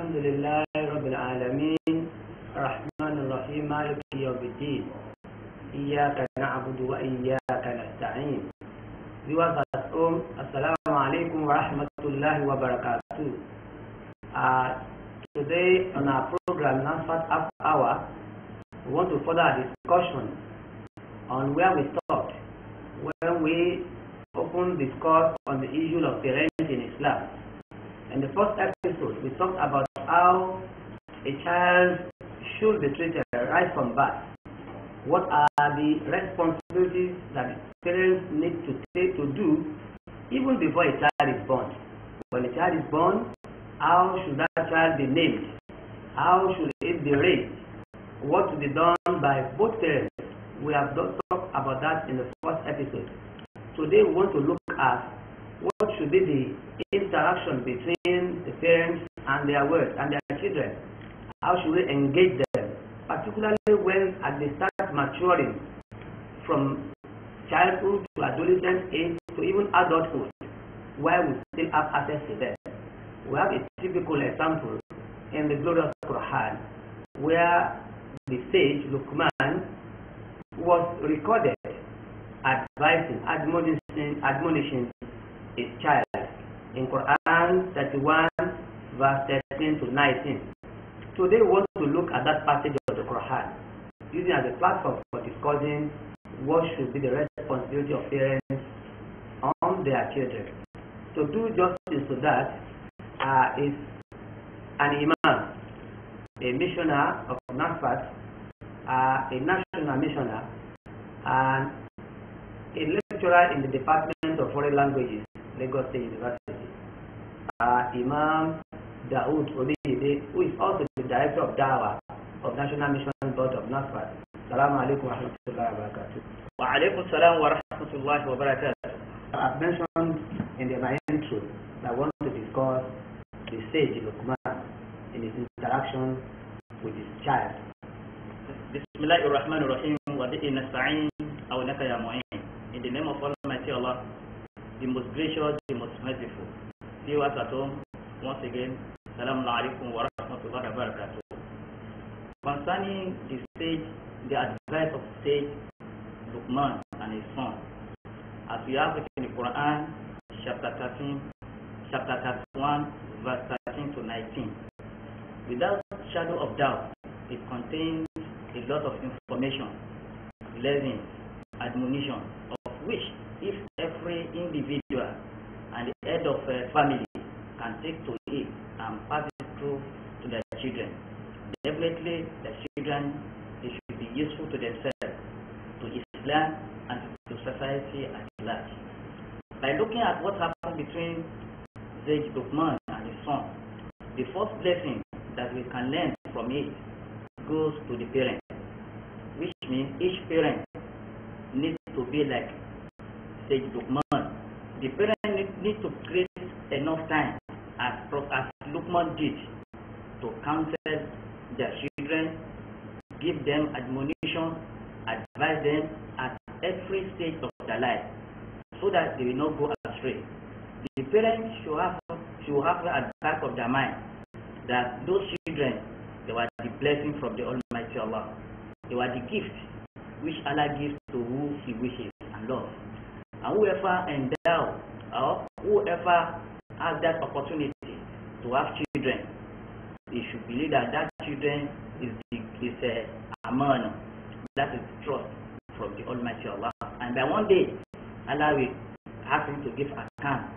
الحمد لله رب العالمين الرحمن الرحيم مالك يوم الدين إياك نعبد وإياك نستعين. Viewers at home, Assalamu alaikum wa rahmatullahi wa barakatuh. Today on our program Nasfat After Hour, we want to further our discussion on where we stopped when we discussed on the issue of parenting in Islam. In the first episode, we talked about how a child should be treated right from birth. What are the responsibilities that parents need to take to do even before a child is born? When a child is born, how should that child be named? How should it be raised? What to be done by both parents? We have talked about that in the first episode. Today we want to look at what should be the interaction between the parents and their words and their children. How should we engage them, particularly when they start maturing from childhood to adolescent age to even adulthood, while we still have access to them. We have a typical example in the glorious Quran where the sage Luqman was recorded admonishing his child in Quran 31 verse 13 to 19. Today we want to look at that passage of the Quran using as a platform for discussing what should be the responsibility of parents on their children. To do justice to that is an imam, a missioner of Nasfat, a national missioner, and a lecturer in the Department of Foreign Languages, Lagos State University, Imam Daoud Obide, who is also the Director of Dawah of National Mission Board of Nasfat. Assalamu alaikum wa rahmatullahi wa barakatuh. Wa alaikum salam wa rahmatullahi wa barakatuh. I've mentioned in my intro that I want to discuss the sage Luqman in his interaction with his child. Bismillahirrahmanirrahim wa bihi nasta'in aw naka ya mu'in. In the name of Almighty Allah, the most gracious, the most merciful. Viewers at home, once again, Assalamu alaikum wa rahmatullahi wa barakatuh. Concerning the sage, the advice of sage Luqman and his son, as we have it in the Quran, chapter 31, verse 13 to 19. Without shadow of doubt, it contains a lot of information, lessons, admonition, of which if every individual and the head of a family can take to it and pass it through to their children, definitely the children, they should be useful to themselves, to Islam, and to society at large. By looking at what happened between Sage Luqman and his son, the first blessing that we can learn from it goes to the parent, which means each parent needs to be like Sage Luqman. The parent needs to create enough time as Luqman did to counsel their children, give them admonition, advise them at every stage of their life, so that they will not go astray. The parents should have at the back of their mind that those children, they were the blessing from the Almighty Allah. They were the gift which Allah gives to who He wishes and loves. And whoever endows or whoever has that opportunity to have children, they should believe that that children is a man, that is trust from the Almighty Allah. And by one day, Allah will have him to give account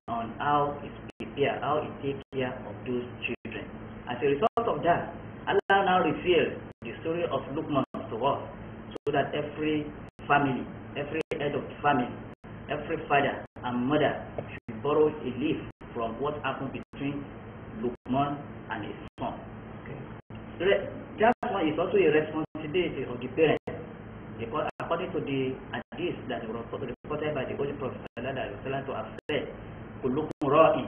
on how he prepare, how he takes care of those children. As a result of that, Allah now reveals the story of Luqman to us, so that every family, every head of the family, every father and mother should borrow a leaf from what happened between Luqman and his son. Okay. That one is also a responsibility of the parents, because according to the hadith that were reported by the Holy Prophet to have said, "Kullukum ra'in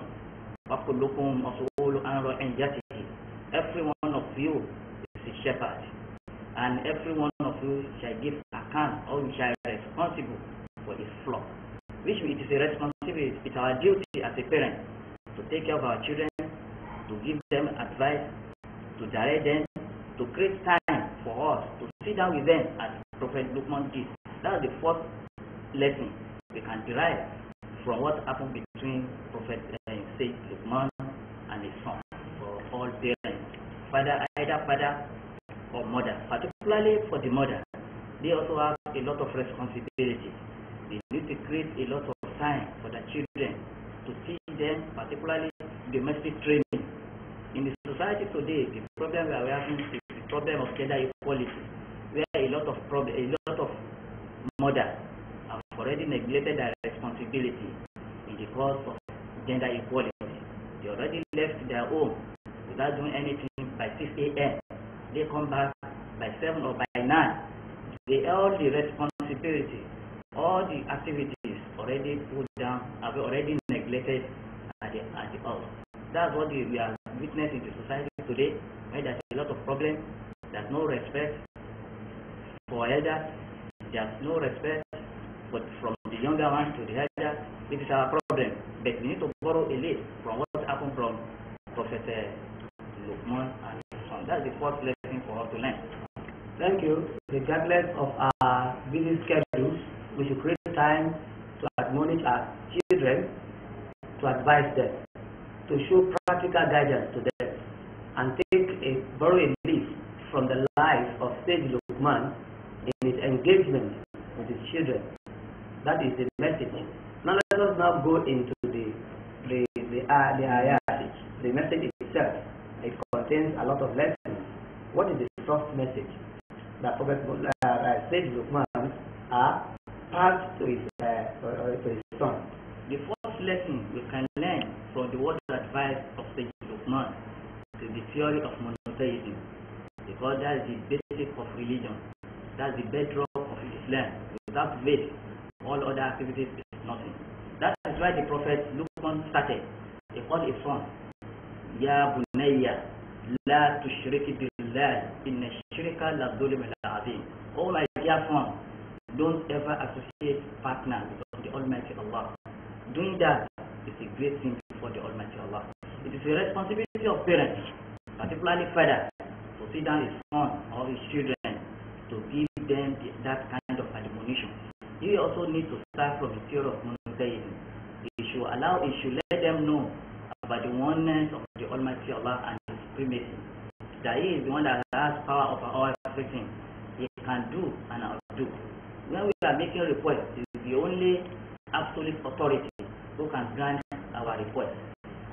wa kullukum mas'ulun an ra'iyatihi." Every one of you is a shepherd, and every one of you shall give account, or you shall be responsible for his flock. Which means it is a responsibility, it's our duty as a parent to take care of our children, to give them advice, to direct them, to create time for us, to sit down with them as Prophet Luqman did. That's the first lesson we can derive from what happened between Prophet Sayyid Luqman and his son, for all parents, either father or mother. Particularly for the mother, they also have a lot of responsibility. They need to create a lot of time for the children to teach them, particularly domestic training. In the society today, the problem we are having is the problem of gender equality, where a lot of mothers have already neglected their responsibility in the cause of gender equality. They already left their home without doing anything by 6 a.m. They come back by 7 or by 9. They all the responsibility, all the activities already put down, have already neglected at the house. That's what we are witnessing in the society today, where there's a lot of problems. There's no respect for elders. There's no respect from the younger one to the elders. This is our problem. But we need to borrow a little from what happened from Prophet Luqman and his son. That's the first lesson for us to learn. Thank you. Regardless of our busy schedules, we should create time to admonish our children, to advise them, to show practical guidance to them, and borrow a leaf from the life of Sayyid Luqman in his engagement with his children. That is the message. Now let us now go into the ayat. The message itself, it contains a lot of lessons. What is the first message that Prophet Sayyid Luqman passed to his son? The first lesson we can learn from the word of advice of Sayyid Luqman is the theory of monotheism, because that is the basic of religion. That's the bedrock of Islam. Without faith, all other activities is nothing. That is why the Prophet Luqman started. He called his son, Ya Bunayya, La tushriki billah, inna shirka la dhulm al-azim. Oh my dear son, don't ever associate partners with the Almighty Allah. Doing that is a great thing before the Almighty Allah. It is a responsibility of parents, particularly fathers, to sit down his son or his children to give them that kind of admonition. He also needs to start from the theory of monotheism. He should let them know about the oneness of the Almighty Allah and His supremacy. That He is the one that has power over all everything. He can do and outdo. When we are making requests, He is the only absolute authority who can grant our request.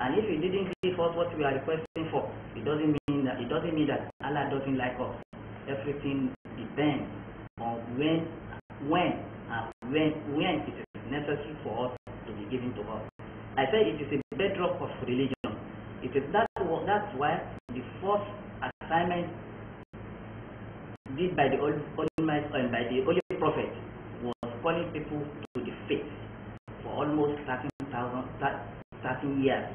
And if He didn't give us what we are requesting for, it doesn't mean that Allah doesn't like us. Everything depends on when it is necessary for us to be given to us. I say it is a bedrock of religion. That's why the first assignment did by the Almighty and by the Holy Prophet was calling people to the faith for almost 13 years,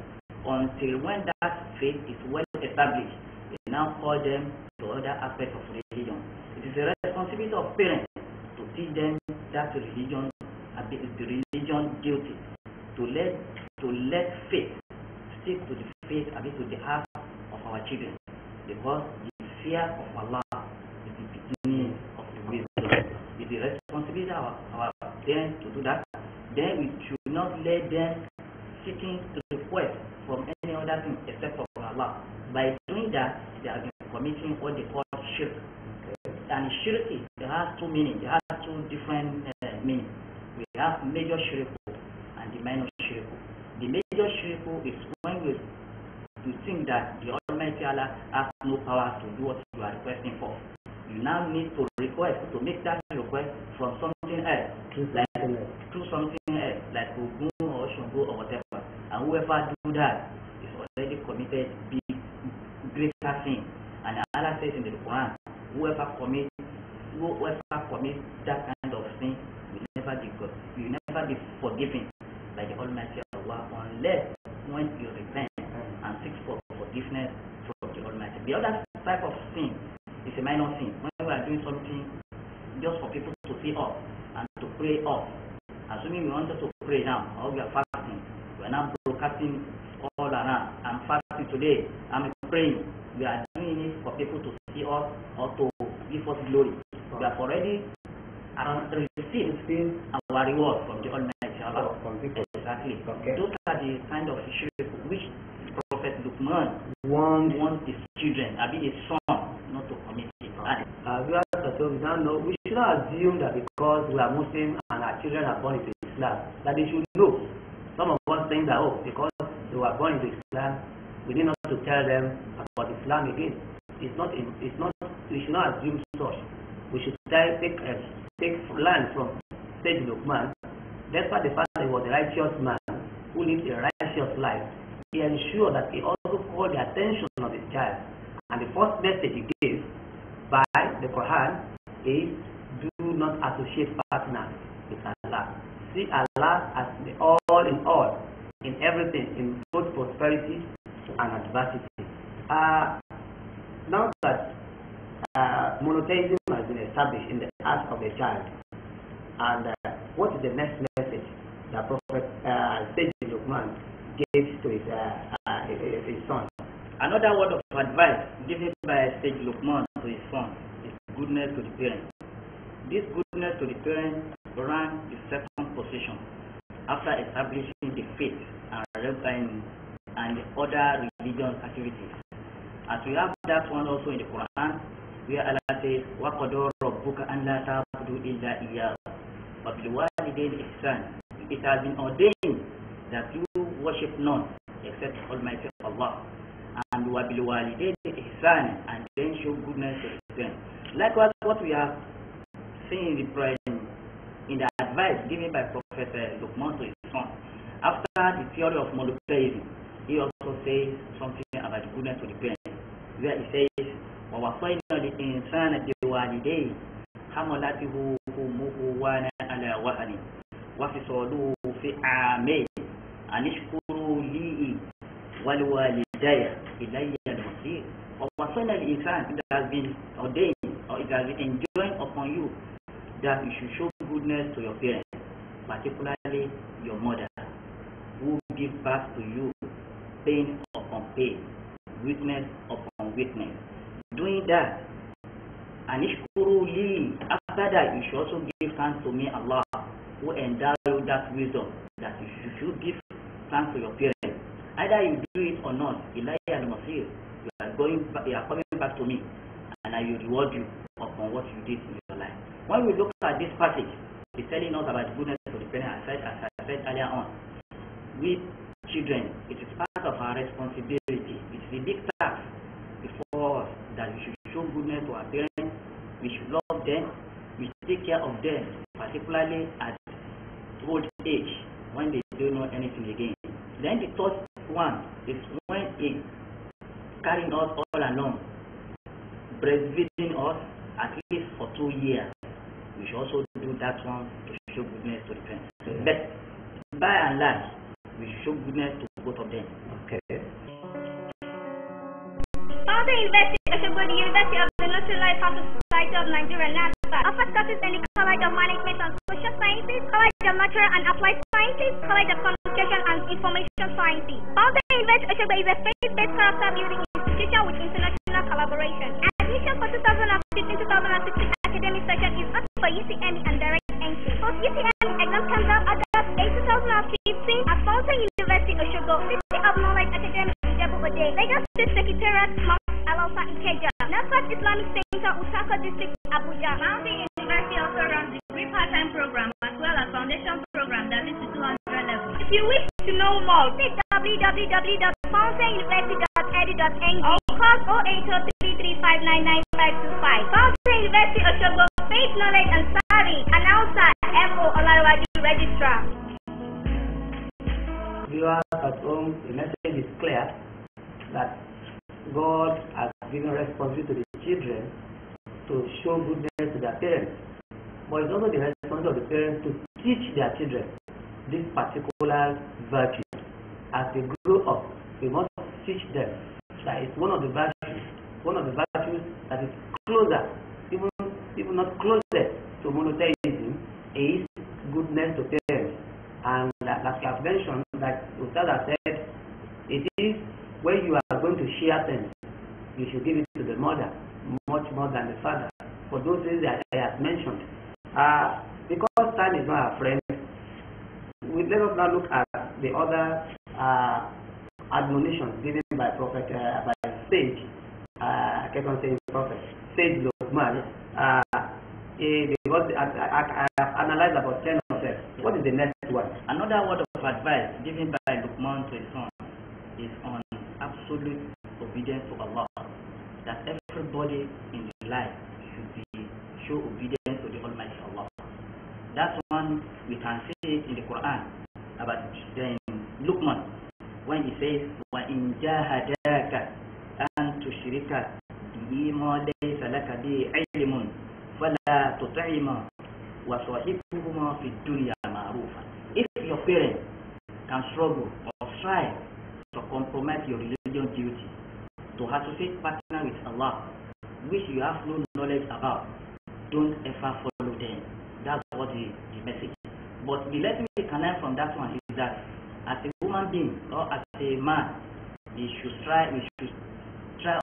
until when that faith is well established, they now call them to other aspects of religion. It is a responsibility of parents to teach them that religion, the religion duty, to let faith stick to the faith, to the heart of our children, because the fear of Allah is the beginning of the wisdom. It is the responsibility of our parents to do that. Then we should not let them seeking to request from any other thing except for Allah. By doing that, they have been committing what they call shirk. And shirk, it has two meanings. It has two different meanings. We have major shirk and the minor shirk. The major shirk is when we think that the Almighty Allah has no power to do what you are requesting for. You now need to make that request from something else, through something else, like Ogun or Shango or whatever. And whoever do that is already committed greater sin. And Allah says in the Quran, whoever commits that kind of sin will never be forgiven by the Almighty Allah, unless when you repent and seek for forgiveness from the Almighty. The other type of sin is a minor sin. When we are doing something just for people to see us and to pray us, assuming we wanted to pray now or we are fasting, we are now broadcasting all around. I'm fasting today. I'm praying. We are doing it for people to see us or to give us glory. We have already received our reward from the Almighty Allah. Exactly. Okay. Those are the kind of issues which Prophet Luqman wants his children, his son, not to commit it. We should not assume that because we are Muslim and our children are born into Islam, that they should know. Some of us think that, because they were born into Islam, we need not to tell them about Islam again. We should not assume such. We should take land from Sage Luqman. Despite the fact that he was a righteous man who lived a righteous life, he ensured that he also called the attention of his child. And the first message he gave by the Quran is, do not associate partners with Allah. See Allah as the all in all, in everything, in both prosperity and adversity. Now that monotheism has been established in the heart of the child, and what is the next message that Prophet Sage Luqman gave to his son? Another word of advice given by Sage Luqman to his son is goodness to the parents. This goodness to the parents ran the second position after establishing the faith and other religious activities. As we have that one also in the Quran, where Allah says, وَقَدَرَ رَبُّكَ أَنْ لَا تَعْبُدُوا إِلَّا إِيَّاهُ وَبِالْوَالِدَيْنِ إِحْسَانًا. It has been ordained that you worship none except Almighty Allah. And وَبِالْوَالِدَيْنِ إِحْسَانًا, and then show goodness to them. Likewise, what we have seen in the advice given by Prophet Luqman to his son, after the theory of monotheism, he also says something about the goodness to the parents, where he says, وَوَصَيْنَا الْإِنسَانَ بِوَالِدَيْهِ حَمَلَتْهُ أُمُّهُ وَهْنًا عَلَى وَهْنٍ وَفِصَالُهُ فِي عَامَيْنِ أَنِ اشْكُرُوا لِي وَلِوَالِدَيَّ إِلَيَّ الْمَصِيرُ. وَوَصَيْنَا الْإِنسَانَ, it has been ordained, or it has been enjoined upon you, that you should show goodness to your parents, particularly your mother, who gives birth to you, pain upon pain, weakness upon weakness. Doing that, and ishkuruli, after that you should also give thanks to me, Allah, who endowed you that wisdom, that you should give thanks to your parents. Either you do it or not, Elijah al-Masir, you are coming back to me, and I will reward you upon what you did in your life. When we look at this passage, it's telling us about goodness to the parents, as I said earlier on. We children, it is part of our responsibility. It's a big task before us that we should show goodness to our parents. We should love them. We should take care of them, particularly at old age when they don't know anything again. Then the third one is when they carrying us all along, breastfeeding us at least for 2 years. We should also do that one to show goodness to the parents. But by and large, we should show goodness to both of them. Okay. Founder University Osogbo, the University of the Nursery Life Society of Nigeria, Nasfat, offers courses in the College of Management and Social Sciences, College of Natural and Applied Sciences, College of Communication and Information Sciences. Founder University Osogbo is a faith-based character building institution with international collaboration. Admission for 2015-2016 academic session is up for UTME and direct entry. Post UTME exam comes out August 8, 2015 at Fountain University Osogbo, City of Knowledge Academy, Ijebu-Ode, Lagos State Secretariat, Mount Alausa, Ikeja, Nasfat Islamic Center, Utako District, Abuja. Fountain University also runs degree part-time program as well as foundation program that leads to 200 levels. If you wish to know more, visit www.fountainuniversity.edu.ng or call 08033599525. Fountain University Osogbo, Faith, Knowledge and Savvy. Announcer M.O. Olarwadi, Registrar. Viewers at home, the message is clear that God has given responsibility to the children to show goodness to their parents. But it's also the responsibility of the parents to teach their children this particular virtue. As they grow up, we must teach them that it's one of the virtues that is closer, even not closer to monotheism, is goodness to parents. And like I have mentioned, that Ustad has said, it when you are going to share things, you should give it to the mother much more than the father. For those reasons that I have mentioned. Because time is not our friend, let us now look at the other admonitions given by Prophet, by Sage, I kept on saying Prophet, Sage Luqman, because I have analyzed about 10 of them. What is the next one? Another word of advice given by Luqman to his son is on absolute obedience to Allah. That everybody in life should show obedience to the Almighty Allah. That's one we can see it in the Quran about Luqman when he says, وَإِنْ جَاهَدَاكَ أَنْ تُشْرِكَ بِهِ مَا لَيْسَ لَكَ بِهِ عِلْمٌ فَلَا تُطِعْهُمَا وَصَاحِبْهُمَا فِي الدُّنْيَا مَعْرُوفًا. If your parents can struggle or strive to compromise your religious duty, to associate partner with Allah, which you have no knowledge about, don't ever follow them. That's what the message. But the lesson we can learn from that one is that as a human being or as a man, we should try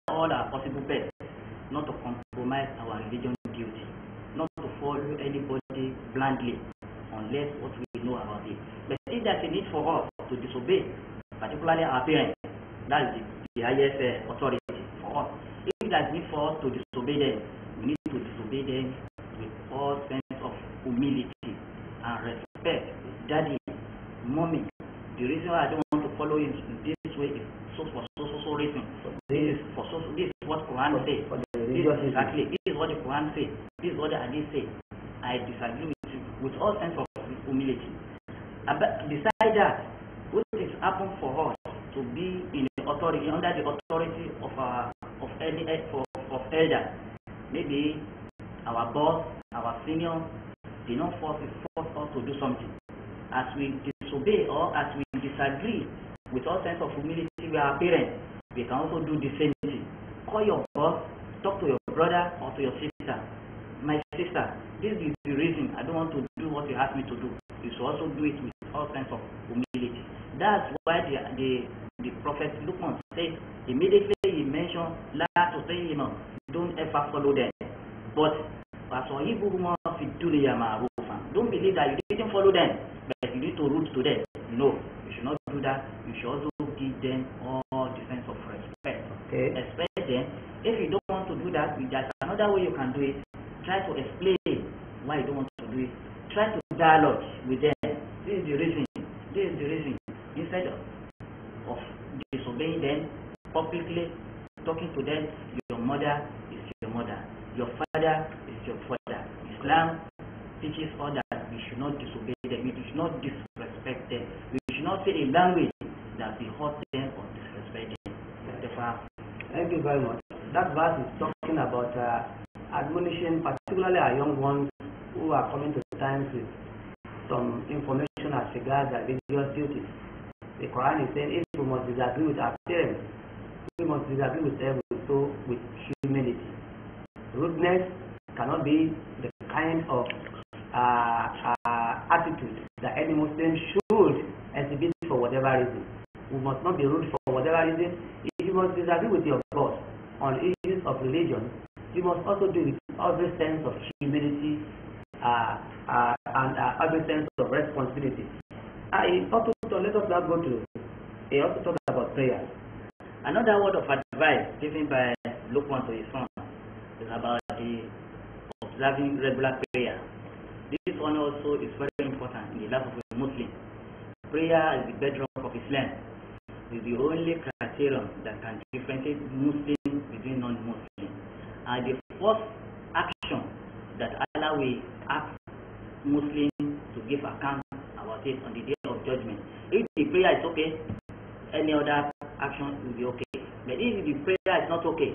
all our possible best not to compromise our religious duty, not to follow anybody blindly unless what we know about it. But if there's a need for us to disobey, particularly our parents, that is the highest authority for us. If there's need for us to disobey them, we need to disobey them with all sense of humility and respect. Daddy, mommy, the reason why I don't want to follow you in this way is so reason. This is what Quran says. Exactly. This is what the Quran says. This is what the Hadith says. I disagree with you with all sense of humility. But besides that, what is happened for us to be in the authority, under the authority of elders, maybe our boss, our senior, they don't force us to do something. As we disobey or as we disagree with all sense of humility with our parents, we can also do the same thing. Call your boss, talk to your brother or to your sister. My sister, this is the reason I don't want to do what you ask me to do. You should also do it with all sense of humility. That's why the Prophet Luqman says, immediately he mentioned, La to say, don't ever follow them. But don't believe that you didn't follow them, but you need to root to them. No, you should not do that. You should also give them all the sense of respect. Okay. Respect them. If you don't want to do that, there's another way you can do it. Try to explain why you don't want to do it. Try to dialogue with them. This is the reason. This is the reason. Instead of disobeying them publicly, talking to them, your mother is your mother. Your father is your father. Islam teaches us that we should not disobey them. We should not disrespect them. We should not say a language that we hurt them or disrespect them. Thank you very much. That verse is talking about admonition, particularly our young ones who are coming to times with some information as regards their religious duties. The Quran is saying if we must disagree with our parents, we must disagree with them with humility. Rudeness cannot be the kind of attitude that any Muslim should exhibit for whatever reason. We must not be rude for whatever reason. If you must disagree with your boss on issues of religion, you must also do it with every sense of humility and every sense of responsibility. Let us now go to, he also talked about prayer. Another word of advice given by Luqman to his son is about the observing regular prayer. This one also is very important in the life of a Muslim. Prayer is the bedrock of Islam. It is the only criterion that can differentiate Muslims between non-Muslims. And the first action that Allah will ask Muslims to give account about it on the day of judgment. If the prayer is okay, any other action will be okay. But if the prayer is not okay,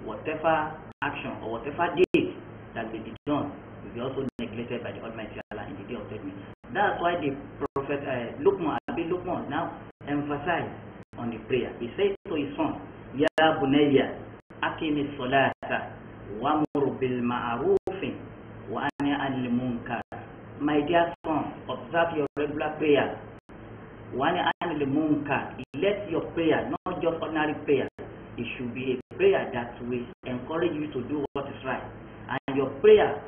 whatever action or whatever deed that will be done will be also neglected by the Almighty Allah in the day of judgment. That's why the Prophet Luqman now emphasized on the prayer. He says to his son, Ya bunayya, aqimi salata wa'mur bil ma'ruf wa nahy 'anil munkar. My dear son, observe your regular prayer. Wa nahy 'anil munkar. Let your prayer not just ordinary prayer. It should be a prayer that will encourage you to do what is right. And your prayer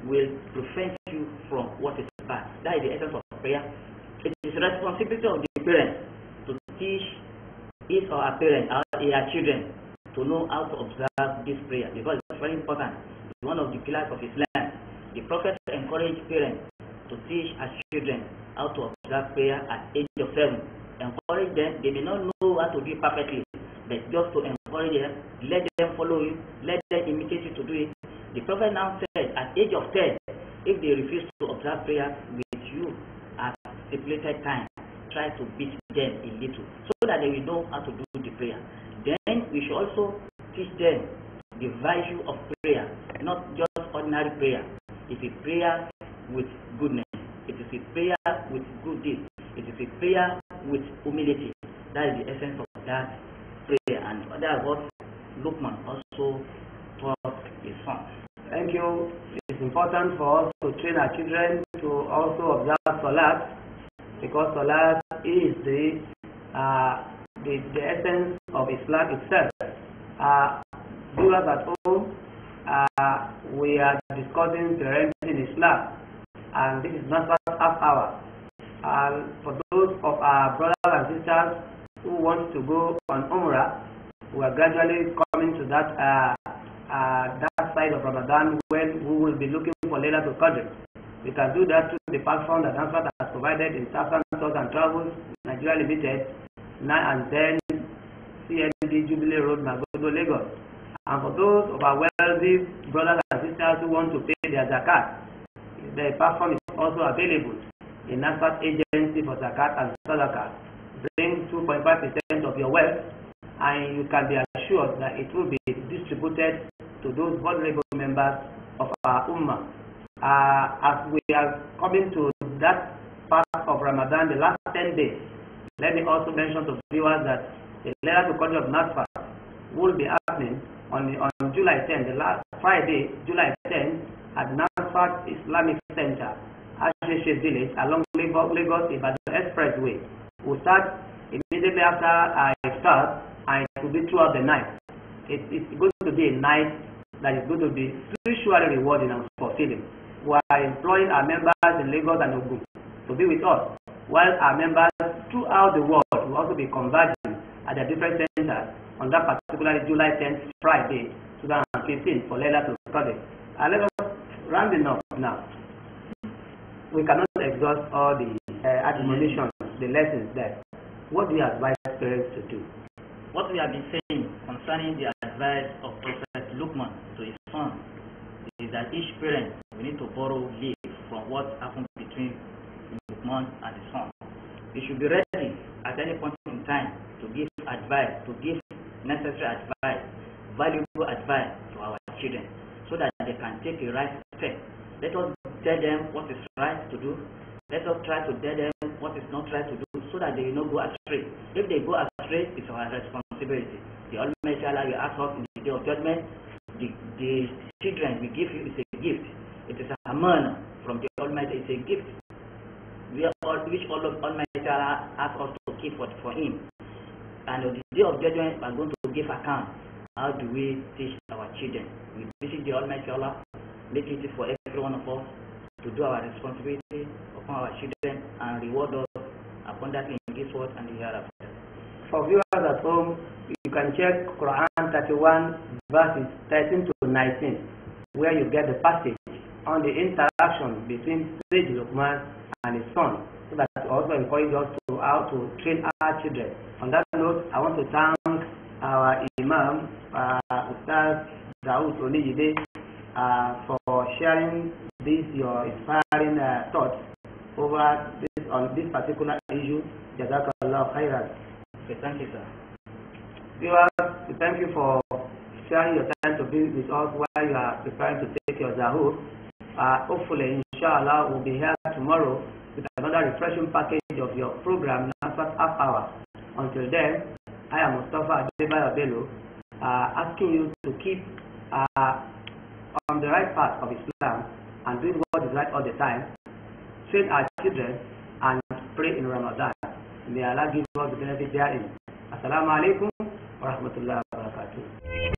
will prevent you from what is bad. That is the essence of prayer. It is the responsibility of the parent to teach his or her parents or their children to know how to observe this prayer, because it's very important. It's one of the pillars of Islam. The Prophet encouraged parents to teach as children how to observe prayer at age of 7. Encourage them. They may not know how to do it perfectly, but just to encourage them, let them follow you, let them imitate you to do it. The Prophet now said at age of 10, if they refuse to observe prayer with you at stipulated time, try to beat them a little so that they will know how to do the prayer. Then we should also teach them the value of prayer, not just ordinary prayer. It's a prayer with goodness. It is a prayer with good deeds. It is a prayer with humility. That is the essence of that prayer, and that is what Luqman also taught his son. Thank you. It's important for us to train our children to also observe Salat, because Salat is the essence of Islam itself. Viewers at home, we are discussing parenting in Islam, and this is Nasfat half hour. For those of our brothers and sisters who want to go on Umrah, we are gradually coming to that side of Ramadan when we will be looking for Laylatul Qadr. We can do that through the platform that Nasfat has provided in Southern Tours and Travels, Nigeria Limited, 9 and 10 CND Jubilee Road, Magodo, Lagos. And for those of our wealthy brothers and sisters who want to pay their zakat, the platform is also available in Nasfat Agency for Zakat and Sadaqah. Bring 2.5% of your wealth, and you can be assured that it will be distributed to those vulnerable members of our Ummah. As we are coming to that part of Ramadan, the last 10 days, let me also mention to viewers that the Laylatul Qadr of Nasfat will be happening on July 10, the last Friday, July 10, at Nasfat Islamic Center, Asheshe Village, along Lagos-Ibadan Expressway. We'll start immediately after I start, and it will be throughout the night. It's going to be a night that is going to be spiritually rewarding and fulfilling. We are employing our members in Lagos and Ogun to be with us, while our members throughout the world will also be converging at the different centers on that particular July 10th, Friday, 2015 for Laylatul Qadr. Let us rounding up now. We cannot exhaust all the admonitions, the lessons there. What do you advise parents to do? What we have been saying concerning the advice of Prophet Luqman to his son is that each parent we need to borrow leave from what happened between Luqman and his son. We should be ready at any point in time to give advice, to give necessary advice, valuable advice to our children, so that they can take the right step. Let us tell them what is right to do. Let us try to tell them what is not right to do, so that they will not go astray. If they go astray, it's our responsibility. The Almighty Allah will ask us in the day of judgment. The children we give you is a gift. It is a man from the Almighty. It's a gift. Which Almighty Allah asks us to keep for Him. And on the day of judgment, we are going to give account. How do we teach our children? We visit the Almighty Allah, make it for every one of us to do our responsibility upon our children and reward us abundantly in this world and the hereafter. For viewers at home, you can check Quran 31 verses 13 to 19, where you get the passage on the interaction between Sage Luqman and his son, so that it also encourages us to how to train our children. On that note, I want to thank our Imam, Ustaz Daoud Onijide, for sharing your inspiring thoughts over on this particular issue. Jazakallah khairan. Okay, thank you, sir. Viewers, we thank you for sharing your time to be with us while you are preparing to take your Zahur. Hopefully, inshallah, we'll be here tomorrow with another refreshing package of your program, Nasfat half hour. Until then, I am Mustafa Adebayo Bello, asking you to keep on the right path of Islam and doing what is right all the time, train our children, and pray in Ramadan. May Allah give us the benefit therein. Assalamu alaikum wa rahmatullahi wa barakatuh.